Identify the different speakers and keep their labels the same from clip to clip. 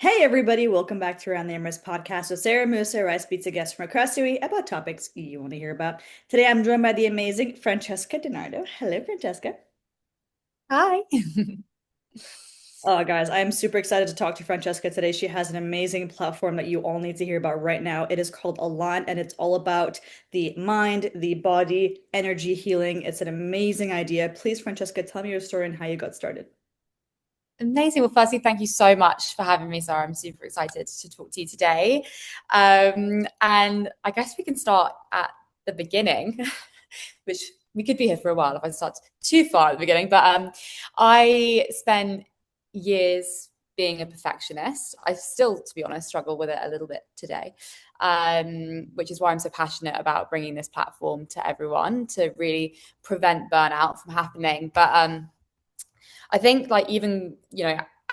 Speaker 1: Hey everybody, welcome back to Around the Emirates podcast with Sara Mousa, where I speak to guests from across the UAE about topics you want to hear about. Today I'm joined by the amazing Francesca DiNardo. Hello, Francesca.
Speaker 2: Hi.
Speaker 1: Oh, guys, I am super excited to talk to Francesca today. She has an amazing platform that you all need to hear about right now. It is called Align, and it's all about the mind, the body, energy healing. It's an amazing idea. Please, Francesca, tell me your story and how you got started.
Speaker 2: Amazing. Well, firstly, thank you so much for having me, Sarah. I'm super excited to talk to you today. And I guess we can start at the beginning, which we could be here for a while if I start too far at the beginning. But I spent years being a perfectionist. I still, to be honest, struggle with it a little bit today, which is why I'm so passionate about bringing this platform to everyone to really prevent burnout from happening. But I think like even,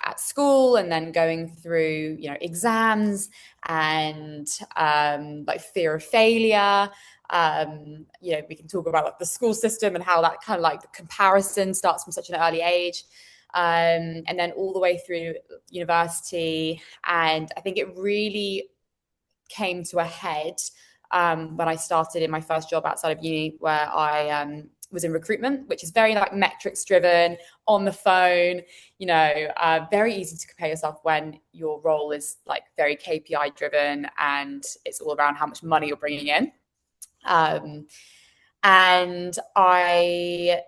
Speaker 2: at school and then going through, exams and like fear of failure. We can talk about like the school system and how that kind of like the comparison starts from such an early age. And then all the way through university. And I think it really came to a head when I started in my first job outside of uni, where I was in recruitment, which is very like metrics driven on the phone, very easy to compare yourself when your role is like very KPI driven and it's all around how much money you're bringing in. Um, and I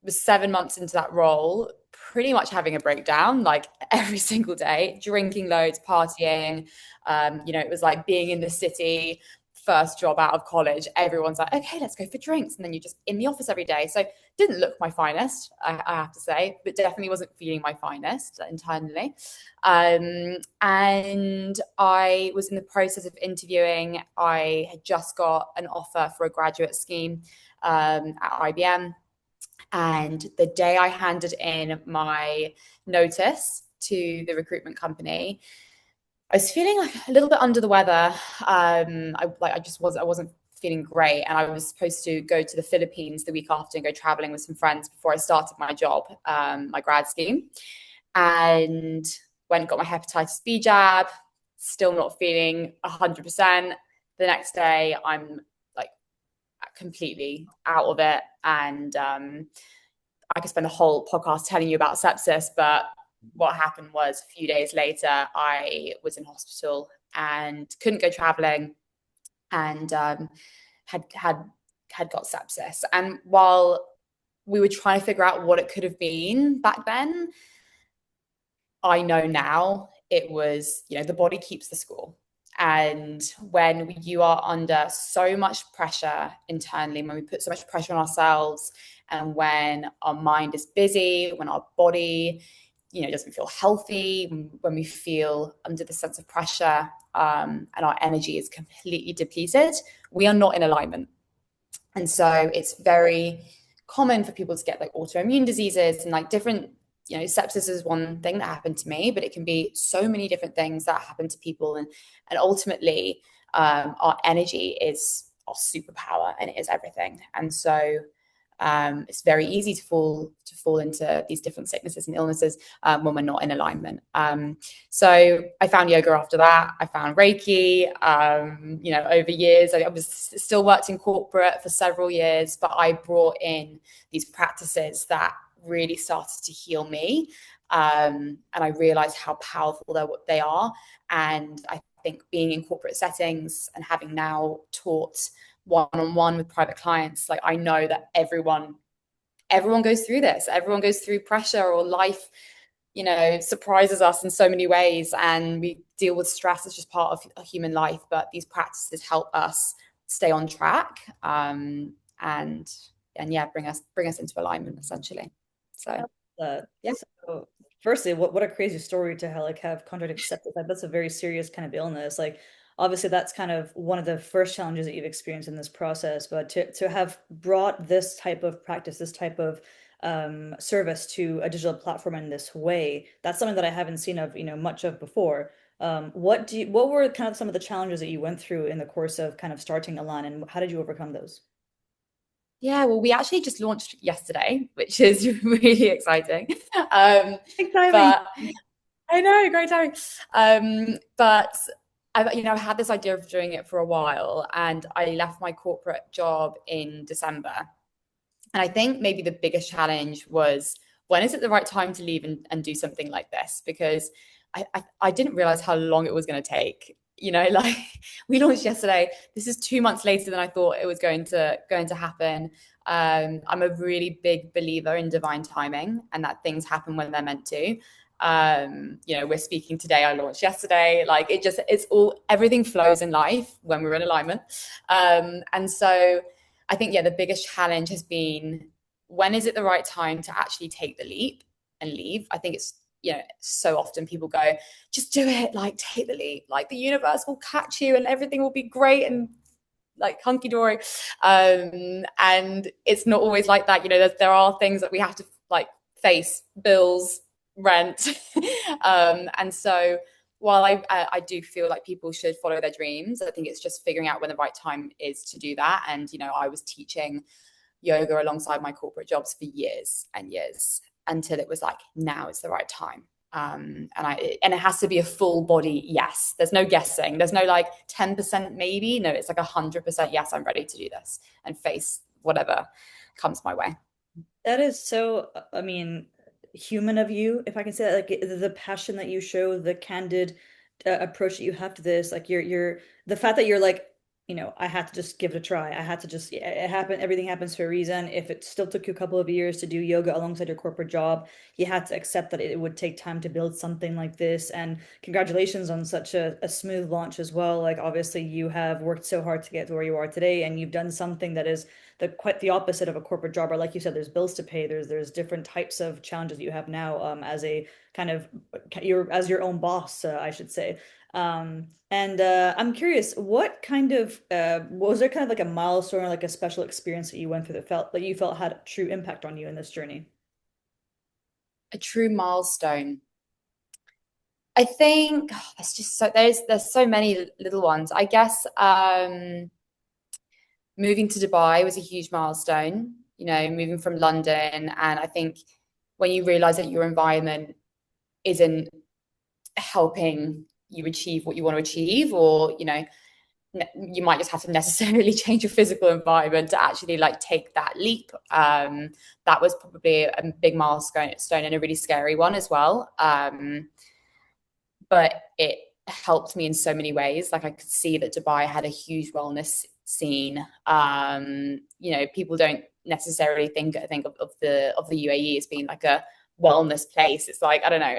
Speaker 2: was 7 months into that role, pretty much having a breakdown like every single day, drinking loads, partying. It was like being in the city, first job out of college. Everyone's like, okay, let's go for drinks. And then you're just in the office every day. So didn't look my finest, I have to say, but definitely wasn't feeling my finest internally. And I was in the process of interviewing. I had just got an offer for a graduate scheme at IBM, and the day I handed in my notice to the recruitment company, I was feeling like a little bit under the weather. I wasn't feeling great, and I was supposed to go to the Philippines the week after and go traveling with some friends before I started my job, my grad scheme, and went and got my hepatitis B jab. Still not feeling 100%. The next day, I'm like completely out of it, and I could spend a whole podcast telling you about sepsis, but what happened was a few days later, I was in hospital and couldn't go traveling, and had got sepsis. And while we were trying to figure out what it could have been back then, I know now it was, the body keeps the score. And when you are under so much pressure internally, when we put so much pressure on ourselves, and when our mind is busy, when our body, doesn't feel healthy, when we feel under the sense of pressure, and our energy is completely depleted, we are not in alignment. And so it's very common for people to get like autoimmune diseases and like different, sepsis is one thing that happened to me, but it can be so many different things that happen to people. And ultimately, our energy is our superpower and it is everything. And so it's very easy to fall into these different sicknesses and illnesses when we're not in alignment. So I found yoga after that. I found Reiki. Over years, I was still worked in corporate for several years, but I brought in these practices that really started to heal me. And I realized how powerful they are. And I think being in corporate settings and having now taught one-on-one with private clients, like I know that everyone goes through this. Everyone goes through pressure, or life surprises us in so many ways, and we deal with stress as just part of a human life. But these practices help us stay on track, and yeah, bring us into alignment essentially. So yeah.
Speaker 1: So, firstly, what a crazy story to have contracted sepsis. Like, that's a very serious kind of illness. Like, obviously, that's kind of one of the first challenges that you've experienced in this process. But to have brought this type of practice, this type of service to a digital platform in this way, that's something that I haven't seen of, much of before. What were kind of some of the challenges that you went through in the course of kind of starting Alan, and how did you overcome those?
Speaker 2: Yeah, well, we actually just launched yesterday, which is really exciting. Um,
Speaker 1: Exciting.
Speaker 2: but I know, great timing. But I had this idea of doing it for a while, and I left my corporate job in December. And I think maybe the biggest challenge was, when is it the right time to leave and do something like this? Because I didn't realize how long it was going to take. Like we launched yesterday. This is 2 months later than I thought it was going to happen. I'm a really big believer in divine timing and that things happen when they're meant to. We're speaking today. I launched yesterday. Like it's all, everything flows in life when we're in alignment. And so I think, yeah, the biggest challenge has been, when is it the right time to actually take the leap and leave? I think it's, so often people go, just do it, like take the leap, like the universe will catch you and everything will be great and like hunky dory. And it's not always like that. There are things that we have to like face, bills, rent. And so while I do feel like people should follow their dreams, I think it's just figuring out when the right time is to do that. And I was teaching yoga alongside my corporate jobs for years and years, until it was like, now is the right time. And it has to be a full body yes. There's no guessing. There's no like 10% maybe. No, it's like 100% yes, I'm ready to do this and face whatever comes my way.
Speaker 1: That is so, I mean, human of you, if I can say that, like the passion that you show, the candid approach that you have to this, like the fact that you're like, I had to just give it a try. I had to just, yeah, it happened. Everything happens for a reason. If it still took you a couple of years to do yoga alongside your corporate job, you had to accept that it would take time to build something like this. And congratulations on such a smooth launch as well. Like obviously you have worked so hard to get to where you are today, and you've done something that is quite the opposite of a corporate job. Or like you said, there's bills to pay. There's different types of challenges that you have now, as a kind of your own boss, I should say. And I'm curious, what kind of was there kind of like a milestone or like a special experience that you went through that you felt had a true impact on you in this journey?
Speaker 2: A true milestone. I think there's just there's so many little ones. I guess moving to Dubai was a huge milestone, moving from London. And I think when you realize that your environment isn't helping you achieve what you want to achieve, or, you might just have to necessarily change your physical environment to actually like take that leap. That was probably a big milestone and a really scary one as well. But it helped me in so many ways. Like I could see that Dubai had a huge wellness scene. People don't necessarily think of the UAE as being like a wellness place. It's like, I don't know,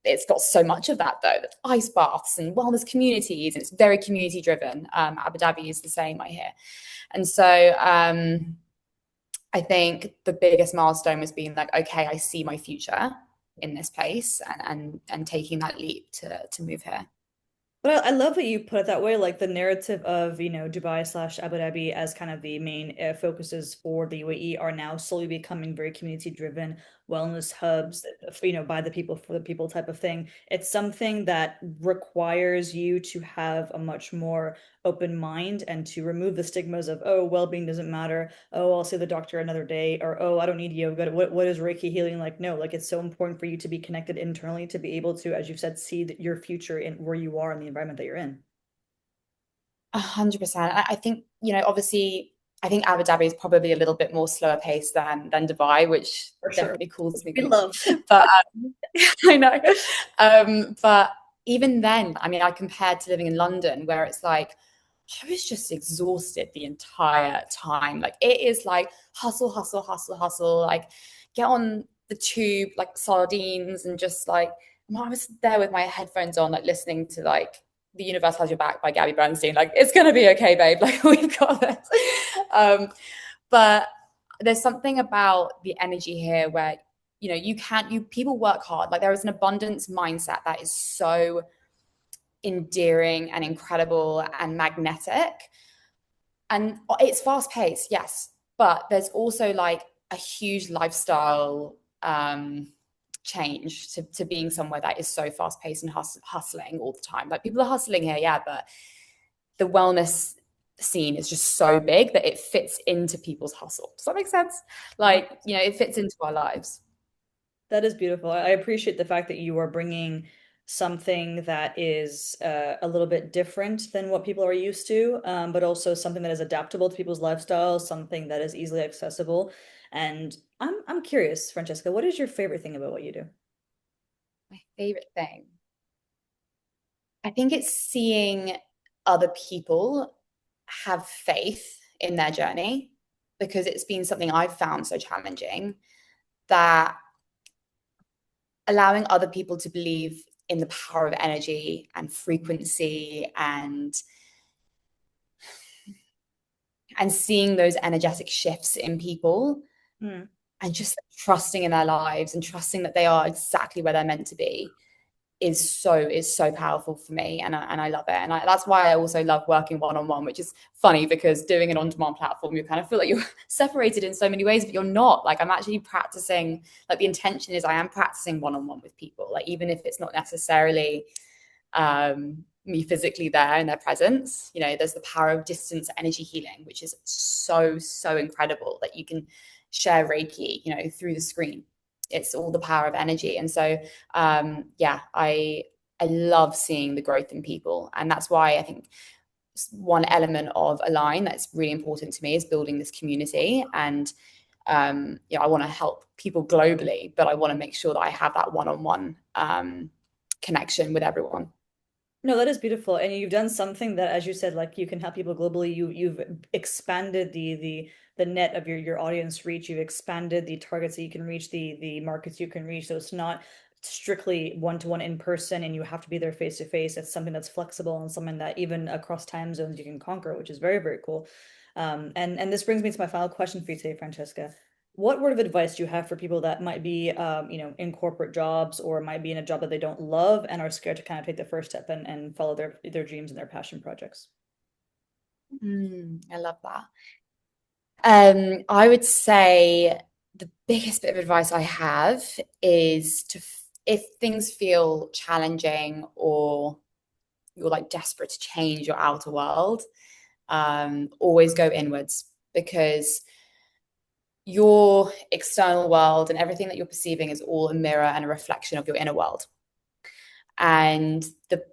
Speaker 2: it's got so much of that though. That's ice baths and wellness communities, and it's very community driven. Abu Dhabi is the same, I hear. And so I think the biggest milestone was being like, okay, I see my future in this place, and taking that leap to move here.
Speaker 1: But I love that you put it that way, like the narrative of, Dubai slash Abu Dhabi as kind of the main focuses for the UAE are now slowly becoming very community driven wellness hubs, by the people for the people type of thing. It's something that requires you to have a much more open mind and to remove the stigmas of, oh, well-being doesn't matter. Oh, I'll see the doctor another day, or oh, I don't need yoga. What is Reiki healing like? No, like it's so important for you to be connected internally to be able to, as you've said, see your future in where you are in the environment that you're in.
Speaker 2: 100%. I think, obviously, I think Abu Dhabi is probably a little bit more slower paced than Dubai, which
Speaker 1: For sure.
Speaker 2: definitely cools me
Speaker 1: We
Speaker 2: boots.
Speaker 1: love.
Speaker 2: But I know. But even then, I mean, I compared to living in London, where it's like, I was just exhausted the entire time. Like it is like hustle, hustle, hustle, hustle. Like get on the tube like sardines, and just like, I was there with my headphones on, like listening to like "The Universe Has Your Back" by Gabby Bernstein. Like it's gonna be okay, babe. Like we've got this. But there's something about the energy here where you people work hard. Like there is an abundance mindset that is so endearing and incredible and magnetic. And it's fast paced, yes, but there's also like a huge lifestyle change to being somewhere that is so fast paced and hustling all the time. Like people are hustling here, yeah, but the wellness scene is just so big that it fits into people's hustle. Does that make sense? Like, it fits into our lives.
Speaker 1: That is beautiful. I appreciate the fact that you are bringing something that is a little bit different than what people are used to, but also something that is adaptable to people's lifestyles, something that is easily accessible. And I'm curious, Francesca, what is your favorite thing about what you do?
Speaker 2: My favorite thing. I think it's seeing other people have faith in their journey because it's been something I've found so challenging that allowing other people to believe in the power of energy and frequency and seeing those energetic shifts in people
Speaker 1: Hmm.
Speaker 2: and just trusting in their lives and trusting that they are exactly where they're meant to be is so powerful for me, and I love it, and that's why I also love working one on one, which is funny because doing an on demand platform, you kind of feel like you're separated in so many ways, but you're not. Like I'm actually practicing. Like the intention is I am practicing one on one with people, like even if it's not necessarily me physically there in their presence. You know, there's the power of distance energy healing, which is so incredible that you can share Reiki, you know, through the screen. It's all the power of energy. And so yeah, I love seeing the growth in people. And that's why I think one element of Align that's really important to me is building this community. And I want to help people globally, but I want to make sure that I have that one-on-one connection with everyone.
Speaker 1: No, that is beautiful. And you've done something that, as you said, like you can help people globally. You've expanded the net of your audience reach. You've expanded the targets that you can reach, the markets you can reach. So it's not strictly one-to-one in person and you have to be there face to face. It's something that's flexible and something that even across time zones you can conquer, which is very, very cool. And this brings me to my final question for you today, Francesca. What word of advice do you have for people that might be, in corporate jobs or might be in a job that they don't love and are scared to kind of take the first step and follow their dreams and their passion projects?
Speaker 2: I love that. I would say the biggest bit of advice I have is if things feel challenging or you're like desperate to change your outer world, always go inwards because your external world and everything that you're perceiving is all a mirror and a reflection of your inner world. And the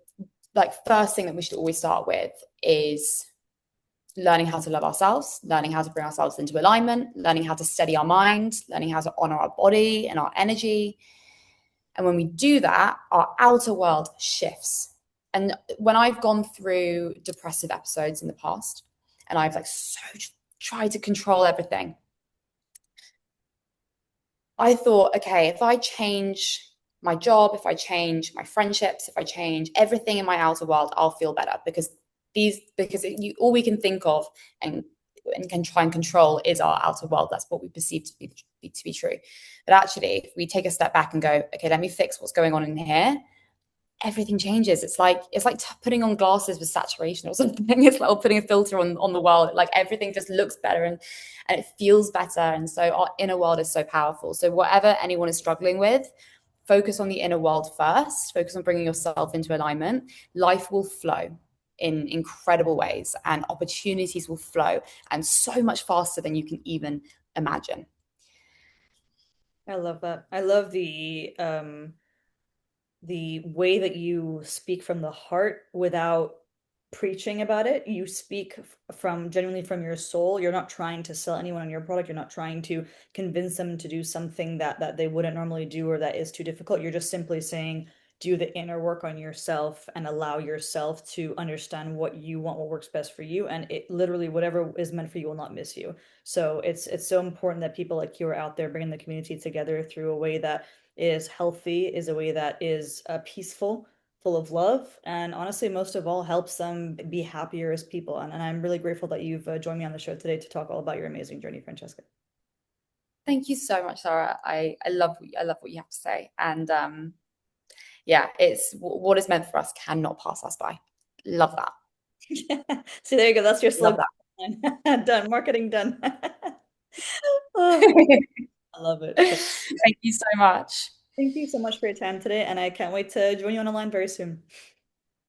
Speaker 2: like first thing that we should always start with is learning how to love ourselves, learning how to bring ourselves into alignment, learning how to steady our mind, learning how to honor our body and our energy. And when we do that, our outer world shifts. And when I've gone through depressive episodes in the past, and I've like so tried to control everything, I thought, okay, if I change my job, if I change my friendships, if I change everything in my outer world, I'll feel better all we can think of and can try and control is our outer world. That's what we perceive to be true. But actually, if we take a step back and go, okay, let me fix what's going on in here, everything changes. It's like putting on glasses with saturation or something. It's like putting a filter on the world. Like everything just looks better and it feels better. And so our inner world is so powerful. So whatever anyone is struggling with, focus on the inner world first. Focus on bringing yourself into alignment. Life will flow in incredible ways, and opportunities will flow, and so much faster than you can even imagine.
Speaker 1: I love that. I love the way that you speak from the heart without preaching about it. You speak from genuinely from your soul. You're not trying to sell anyone on your product. You're not trying to convince them to do something that they wouldn't normally do or that is too difficult. You're just simply saying, do the inner work on yourself and allow yourself to understand what you want, what works best for you. And it literally, whatever is meant for you will not miss you. So it's so important that people like you are out there bringing the community together through a way that is healthy, is a way that is peaceful, full of love, and honestly, most of all, helps them be happier as people. And I'm really grateful that you've joined me on the show today to talk all about your amazing journey, Francesca.
Speaker 2: Thank you so much, Sarah. I love what you have to say, and yeah, it's what is meant for us cannot pass us by. Love that.
Speaker 1: See, there you go. That's your
Speaker 2: Love
Speaker 1: slogan.
Speaker 2: that.
Speaker 1: Done. Marketing done. Oh, I love it. Cool.
Speaker 2: Thank you so much.
Speaker 1: Thank you so much for your time today, and I can't wait to join you on the line very soon.